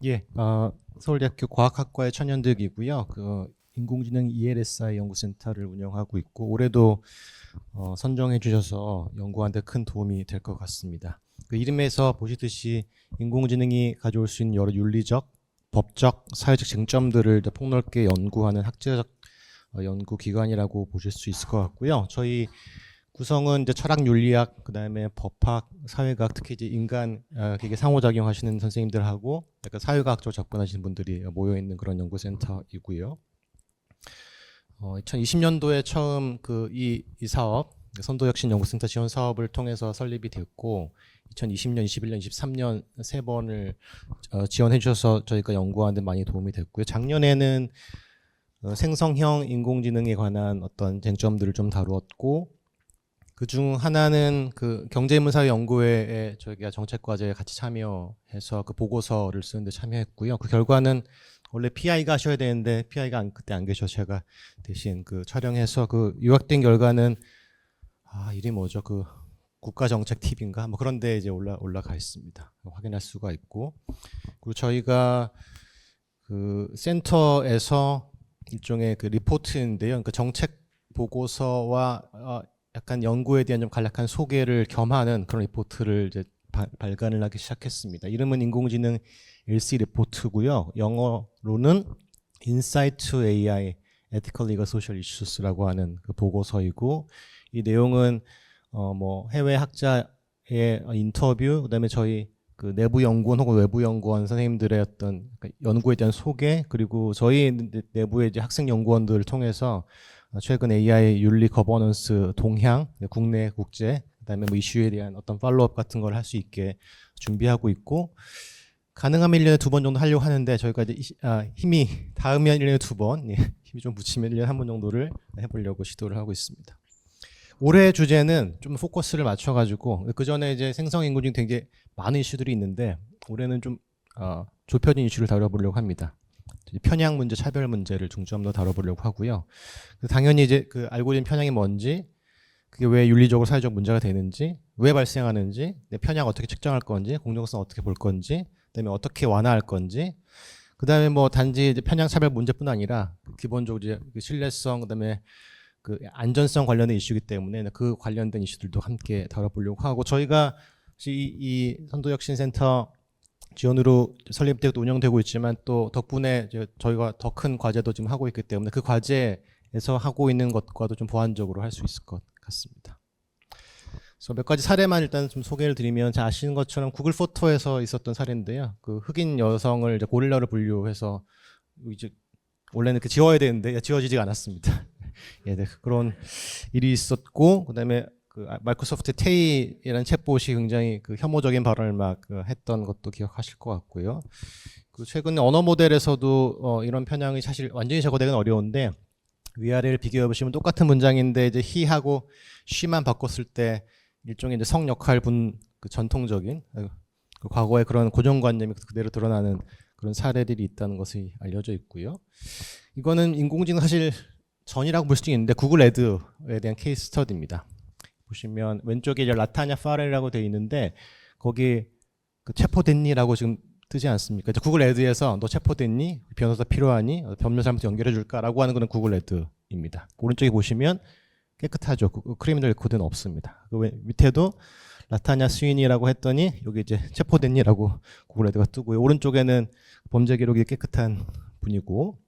예, 서울대학교 과학학과의 천연득이고요. 인공지능 ELSI 연구센터를 운영하고 있고 올해도 선정해 주셔서 연구하는 데 큰 도움이 될 것 같습니다. 그 이름에서 보시듯이 인공지능이 가져올 수 있는 여러 윤리적, 법적, 사회적 쟁점들을 폭넓게 연구하는 학제적 연구기관이라고 보실 수 있을 것 같고요. 저희 구성은 이제 철학 윤리학, 그다음에 법학, 사회과학, 특히 이제 인간 기계 상호작용하시는 선생님들하고 약간 사회과학적으로 접근하시는 분들이 모여 있는 그런 연구센터이고요. 2020년도에 처음 이 사업 선도혁신 연구센터 지원 사업을 통해서 설립이 됐고 2020년, 21년, 23년 세 번을 지원해 주셔서 저희가 연구하는 데 많이 도움이 됐고요. 작년에는 생성형 인공지능에 관한 어떤 쟁점들을 좀 다루었고 그중 하나는 경제인문사회 연구회에 저희가 정책과제에 같이 참여해서 그 보고서를 쓰는데 참여했고요. 그 결과는 원래 PI가 하셔야 되는데 PI가 그때 안 계셔서 제가 대신 촬영해서 요약된 결과는 이름이 뭐죠? 국가정책 팁인가? 뭐 그런데 이제 올라가 있습니다. 확인할 수가 있고 그리고 저희가 센터에서 일종의 리포트인데요. 그러니까 정책 보고서와 약간 연구에 대한 좀 간략한 소개를 겸하는 그런 리포트를 이제 발간을 하기 시작했습니다. 이름은 인공지능 LC 리포트고요. 영어로는 Insight to AI, Ethical Legal Social Issues라고 하는 보고서이고 이 내용은 해외 학자의 인터뷰, 그다음에 저희 내부 연구원 혹은 외부 연구원 선생님들의 어떤 연구에 대한 소개, 그리고 저희 내부의 이제 학생 연구원들을 통해서 최근 AI 윤리 거버넌스 동향, 국내 국제, 그다음에 이슈에 대한 어떤 팔로우업 같은 걸 할 수 있게 준비하고 있고 가능하면 1년에 2번 정도 하려고 하는데 저희가 이제 힘이 닿으면 1년에 2번, 힘이 좀 붙이면 1년에 1번 정도를 해보려고 시도를 하고 있습니다. 올해 주제는 좀 포커스를 맞춰가지고 그 전에 이제 생성인공지능 되게 많은 이슈들이 있는데 올해는 좀 좁혀진 이슈를 다뤄보려고 합니다. 편향 문제, 차별 문제를 중점으로 다뤄보려고 하고요. 당연히 이제 알고리즘 편향이 뭔지, 그게 왜 윤리적으로 사회적 문제가 되는지, 왜 발생하는지, 편향 어떻게 측정할 건지, 공정성 어떻게 볼 건지, 그다음에 어떻게 완화할 건지, 그다음에 단지 이제 편향 차별 문제뿐 아니라 기본적으로 이제 신뢰성, 그다음에 안전성 관련된 이슈이기 때문에 그 관련된 이슈들도 함께 다뤄보려고 하고 저희가 이 선도혁신센터 지원으로 설립 때도 운영되고 있지만 또 덕분에 저희가 더 큰 과제도 지금 하고 있기 때문에 그 과제에서 하고 있는 것과도 좀 보완적으로 할 수 있을 것 같습니다. 그래서 몇 가지 사례만 일단 좀 소개를 드리면 잘 아시는 것처럼 구글 포토에서 있었던 사례인데요. 흑인 여성을 이제 고릴라로 분류해서 이제 원래는 지워야 되는데 지워지지가 않았습니다. 예, 네, 그런 일이 있었고 그다음에 마이크로소프트 테이라는 챗봇이 굉장히 혐오적인 발언을 막 했던 것도 기억하실 것 같고요. 최근에 언어 모델에서도 이런 편향이 사실 완전히 제거되기는 어려운데 위아래를 비교해 보시면 똑같은 문장인데 이제 he하고 she만 바꿨을 때 일종의 이제 성 역할 전통적인 과거의 그런 고정관념이 그대로 드러나는 그런 사례들이 있다는 것이 알려져 있고요. 이거는 인공지능 사실 전이라고 볼 수도 있는데 구글 애드에 대한 케이스 스터디입니다. 보시면 왼쪽에 이제 라타냐 파렐이라고 되어 있는데 거기 체포됐니라고 지금 뜨지 않습니까? 구글 애드에서 너 체포됐니? 변호사 필요하니? 변호사한테 연결해 줄까라고 하는 거는 구글 애드입니다. 오른쪽에 보시면 깨끗하죠. 크리미널 레코드는 없습니다. 밑에도 라타냐 스윈이라고 했더니 여기 이제 체포됐니라고 구글 애드가 뜨고요. 오른쪽에는 범죄 기록이 깨끗한 분이고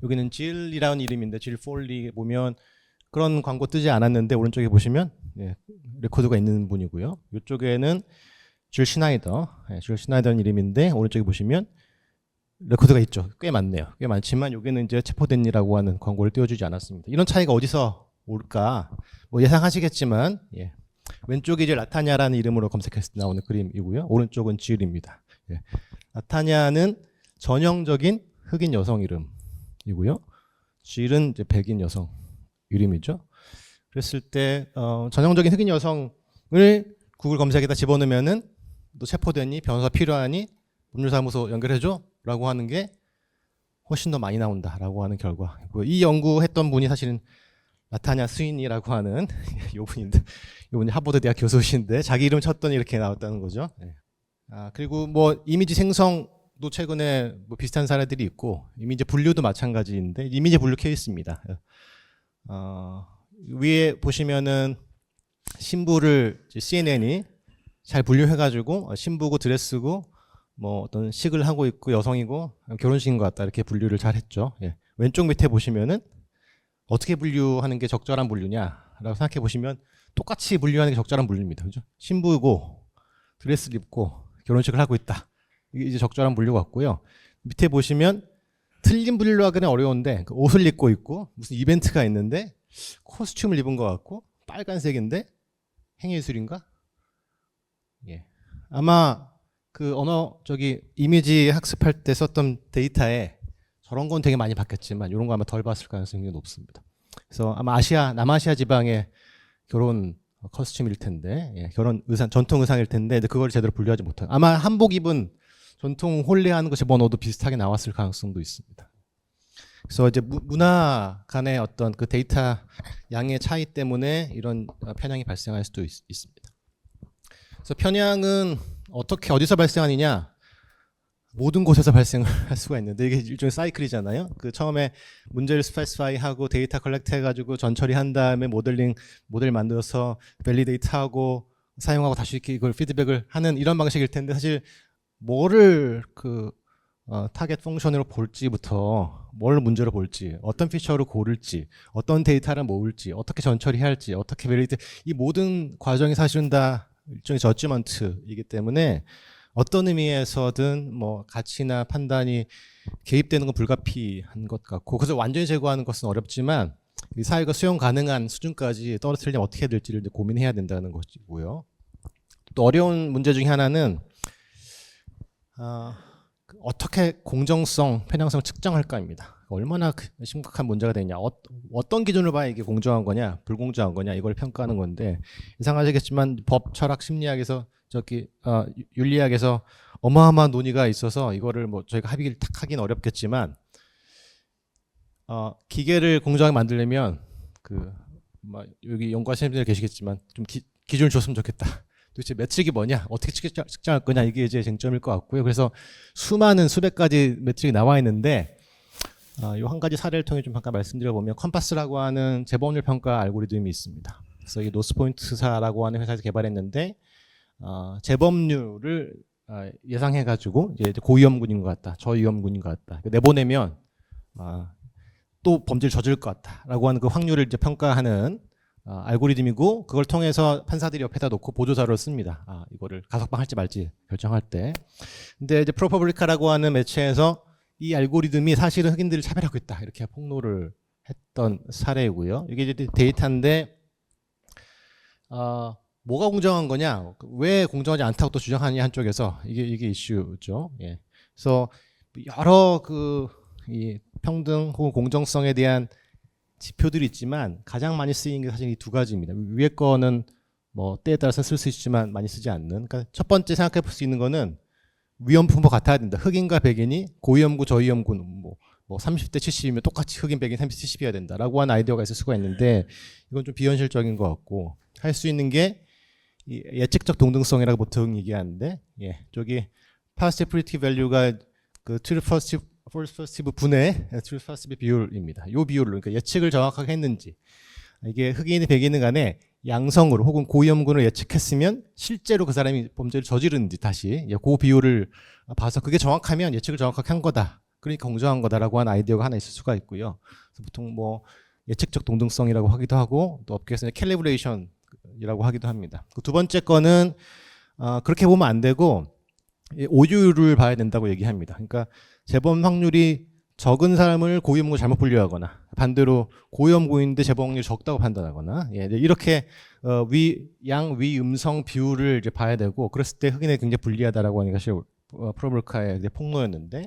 여기는 질이라는 이름인데 질 폴리 보면 그런 광고 뜨지 않았는데 오른쪽에 보시면 레코드가 있는 분이고요. 이쪽에는 질 시나이더, 질 시나이더는 이름인데 오른쪽에 보시면 레코드가 있죠. 꽤 많네요. 꽤 많지만 여기는 이제 체포됐니라고 하는 광고를 띄워주지 않았습니다. 이런 차이가 어디서 올까? 예상하시겠지만 왼쪽이 이제 라타냐라는 이름으로 검색했을 때 나오는 그림이고요. 오른쪽은 질입니다. 라타냐는 전형적인 흑인 여성 이름이고요. 질은 이제 백인 여성 이름이죠. 그랬을 때 전형적인 흑인 여성을 구글 검색에다 집어넣으면은 너 체포됐니? 변호사 필요하니? 법률사무소 연결해줘? 라고 하는 게 훨씬 더 많이 나온다라고 하는 결과이고요. 이 연구했던 분이 사실은 라타냐 스윈이라고 하는 요분인데 요분이 하버드 대학 교수신데 자기 이름 쳤더니 이렇게 나왔다는 거죠. 그리고 이미지 생성 또 최근에 뭐 비슷한 사례들이 있고 이미 이제 분류도 마찬가지인데 이미 이제 분류 케이스입니다. 위에 보시면은 신부를 CNN이 잘 분류해가지고 신부고 드레스고 뭐 어떤 식을 하고 있고 여성이고 결혼식인 것 같다 이렇게 분류를 잘 했죠. 예. 왼쪽 밑에 보시면은 어떻게 분류하는 게 적절한 분류냐라고 생각해 보시면 똑같이 분류하는 게 적절한 분류입니다. 그죠? 신부고 드레스를 입고 결혼식을 하고 있다. 이게 이제 적절한 분류 같고요. 밑에 보시면 틀린 분류로 하기는 어려운데 옷을 입고 있고 무슨 이벤트가 있는데 코스튬을 입은 것 같고 빨간색인데 행예술인가? 예. 아마 그 이미지 학습할 때 썼던 데이터에 저런 건 되게 많이 봤겠지만 이런 거 아마 덜 봤을 가능성이 높습니다. 그래서 아마 남아시아 지방의 결혼 커스튬일 텐데, 예, 결혼 의상, 전통 의상일 텐데, 그걸 제대로 분류하지 못한. 아마 한복 입은 전통 혼례하는 거 집어넣어도 비슷하게 나왔을 가능성도 있습니다. 그래서 이제 문화 간의 어떤 그 데이터 양의 차이 때문에 이런 편향이 발생할 수도 있습니다. 그래서 편향은 어디서 발생하느냐? 모든 곳에서 발생을 할 수가 있는데 이게 일종의 사이클이잖아요. 그 처음에 문제를 스페시파이하고 데이터 컬렉트 해가지고 전처리한 다음에 모델 만들어서 밸리데이트하고 사용하고 다시 이걸 피드백을 하는 이런 방식일 텐데 사실 뭐를 타겟 펑션으로 볼지부터 뭘 문제로 볼지 어떤 피처를 고를지 어떤 데이터를 모을지 어떻게 전처리해야 할지 어떻게 밸리데이트 이 모든 과정이 사실은 다 일종의 저지먼트이기 때문에 어떤 의미에서든 뭐 가치나 판단이 개입되는 건 불가피한 것 같고 그래서 완전히 제거하는 것은 어렵지만 이 사회가 수용 가능한 수준까지 떨어뜨리려면 어떻게 해야 될지를 이제 고민해야 된다는 것이고요. 또 어려운 문제 중에 하나는 어떻게 공정성, 편향성을 측정할까입니다. 얼마나 심각한 문제가 되냐, 어떤 기준으로 봐야 이게 공정한 거냐, 불공정한 거냐 이걸 평가하는 건데 이상하시겠지만 법, 철학, 심리학에서 윤리학에서 어마어마한 논의가 있어서 이거를 뭐 저희가 합의를 딱 하긴 어렵겠지만 기계를 공정하게 만들려면 여기 연구하시는 분들 계시겠지만 좀 기준을 줬으면 좋겠다. 도대체 매트릭이 뭐냐, 어떻게 측정할 거냐 이게 이제 쟁점일 것 같고요. 그래서 수많은 수백 가지 매트릭이 나와 있는데 이 한 가지 사례를 통해 좀 잠깐 말씀드려보면 컴파스라고 하는 재범률 평가 알고리즘이 있습니다. 그래서 이 노스포인트사라고 하는 회사에서 개발했는데 재범률을 예상해가지고 이제 고위험군인 것 같다, 저위험군인 것 같다 내보내면 또 범죄를 저지를 것 같다라고 하는 그 확률을 이제 평가하는 알고리즘이고 그걸 통해서 판사들이 옆에다 놓고 보조자료를 씁니다. 이거를 가석방할지 말지 결정할 때. 근데 이제 프로퍼블리카라고 하는 매체에서 이 알고리즘이 사실은 흑인들을 차별하고 있다 이렇게 폭로를 했던 사례이고요. 이게 이제 데이터인데 뭐가 공정한 거냐, 왜 공정하지 않다고 또 주장하냐 한쪽에서 이게 이슈죠. 예. 그래서 여러 이 평등 혹은 공정성에 대한 지표들이 있지만 가장 많이 쓰이는 게 사실 이 두 가지입니다. 위에 거는 뭐 때에 따라서 쓸 수 있지만 많이 쓰지 않는. 그러니까 첫 번째 생각해 볼 수 있는 거는 위험 분포 같아야 된다. 흑인과 백인이 고위험군, 저위험군 뭐 30대 70이면 똑같이 흑인, 백인 30대 70이어야 된다라고 하는 아이디어가 있을 수가 있는데 이건 좀 비현실적인 것 같고 할 수 있는 게 이 예측적 동등성이라고 보통 얘기하는데 저기 positive predictive value가 그 true positive 분의 true positive 비율입니다. 이 비율을 그러니까 예측을 정확하게 했는지 이게 흑인이 백인은 간에 양성으로 혹은 고위험군을 예측했으면 실제로 그 사람이 범죄를 저지르는지 다시 그 비율을 봐서 그게 정확하면 예측을 정확하게 한 거다. 그러니까 공정한 거다라고 하는 아이디어가 하나 있을 수가 있고요. 그래서 보통 뭐 예측적 동등성이라고 하기도 하고 또 업계에서는 캘리브레이션이라고 하기도 합니다. 그 두 번째 거는 그렇게 보면 안 되고 오류를 봐야 된다고 얘기합니다. 그러니까 재범 확률이 적은 사람을 고위험군을 잘못 분류하거나 반대로 고위험군인데 재범 확률이 적다고 판단하거나 이렇게 위음성 비율을 이제 봐야 되고 그랬을 때 흑인에 굉장히 불리하다라고 하는 것이 프로볼카의 폭로였는데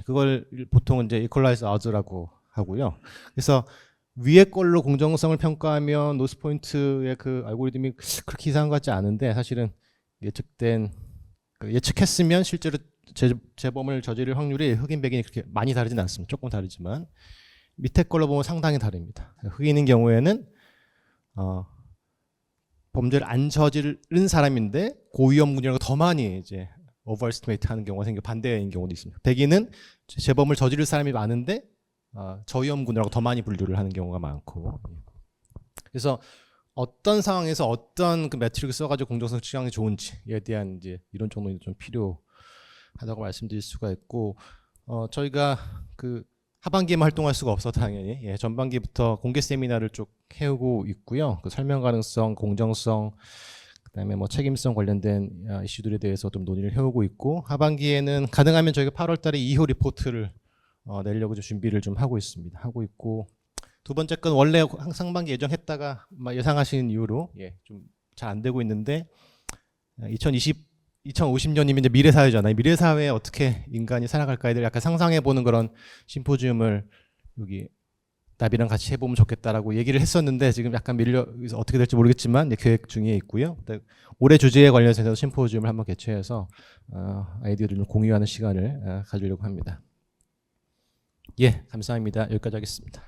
그걸 보통은 이제 이퀄라이즈 아즈라고 하고요. 그래서 위에 걸로 공정성을 평가하면 노스포인트의 그 알고리즘이 그렇게 이상한 것 같지 않은데 사실은 예측했으면 실제로 재범을 저지를 확률이 흑인 백인이 그렇게 많이 다르진 않습니다. 조금 다르지만 밑에 걸로 보면 상당히 다릅니다. 흑인인 경우에는 범죄를 안 저지른 사람인데 고위험군이라고 더 많이 이제 오버에스티메이트 하는 경우가 생겨 반대인 경우도 있습니다. 백인은 재범을 저지를 사람이 많은데 저위험군이라고 더 많이 분류를 하는 경우가 많고, 그래서 어떤 상황에서 어떤 그 매트릭을 써가지고 공정성 측정이 좋은지에 대한 이제 이론 정도는 좀 필요하다고 말씀드릴 수가 있고, 저희가 그 하반기에만 활동할 수가 없어 당연히 전반기부터 공개 세미나를 쭉 해오고 있고요. 그 설명 가능성, 공정성, 그다음에 뭐 책임성 관련된 이슈들에 대해서 좀 논의를 해오고 있고, 하반기에는 가능하면 저희가 8월달에 2호 리포트를 내려고 준비를 좀 하고 있습니다. 하고 있고, 두 번째 건 원래 상반기 예정했다가 예상하신 이유로 좀 잘 안 되고 있는데, 2050년이면 이제 미래 사회잖아요. 미래 사회에 어떻게 인간이 살아갈까에 대해 약간 상상해 보는 그런 심포지움을 여기 나비랑 같이 해보면 좋겠다라고 얘기를 했었는데, 지금 약간 밀려서 어떻게 될지 모르겠지만 계획 중에 있고요. 올해 주제에 관련해서 심포지움을 한번 개최해서 아이디어를 좀 공유하는 시간을 가지려고 합니다. 감사합니다. 여기까지 하겠습니다.